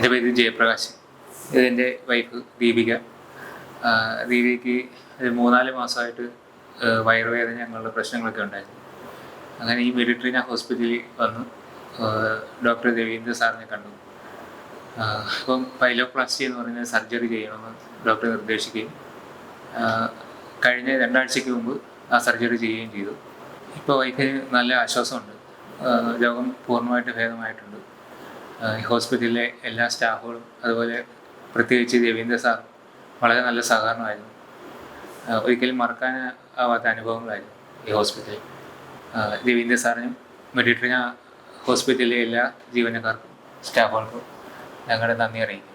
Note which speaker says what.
Speaker 1: എൻ്റെ പേര് ജയപ്രകാശ്. ഇതെൻ്റെ വൈഫ് ദീപിക. ദീപികയ്ക്ക് 3-4 മാസമായിട്ട് വയറുവേദന ഞങ്ങളുടെ പ്രശ്നങ്ങളൊക്കെ ഉണ്ടായിരുന്നു. അങ്ങനെ ഈ മെഡിട്രീന ഹോസ്പിറ്റലിൽ വന്ന് ഡോക്ടർ രവീന്ദ്ര സാറിനെ കണ്ടു. അപ്പം പൈലോപ്ലാസ്റ്റി എന്ന് പറയുന്ന സർജറി ചെയ്യണമെന്ന് ഡോക്ടർ നിർദ്ദേശിക്കുകയും കഴിഞ്ഞ 2 ആഴ്ചയ്ക്ക് മുമ്പ് ആ സർജറി ചെയ്യുകയും ചെയ്തു. ഇപ്പോൾ വൈഫിന് നല്ല ആശ്വാസമുണ്ട്. രോഗം പൂർണ്ണമായിട്ട് ഭേദമായിട്ടുണ്ട്. ഹോസ്പിറ്റലിലെ എല്ലാ സ്റ്റാഫുകളും അതുപോലെ പ്രത്യേകിച്ച് രവീന്ദ്ര സാർ വളരെ നല്ല സഹകരണമായിരുന്നു. ഒരിക്കലും മറക്കാൻ ആവാത്ത അനുഭവങ്ങളായിരുന്നു ഈ ഹോസ്പിറ്റലിൽ. രവീന്ദ്ര സാറിനും മെഡിട്രീന ഹോസ്പിറ്റലിലെ എല്ലാ ജീവനക്കാർക്കും സ്റ്റാഫുകൾക്കും ഞങ്ങളുടെ നന്ദി അറിയിക്കും.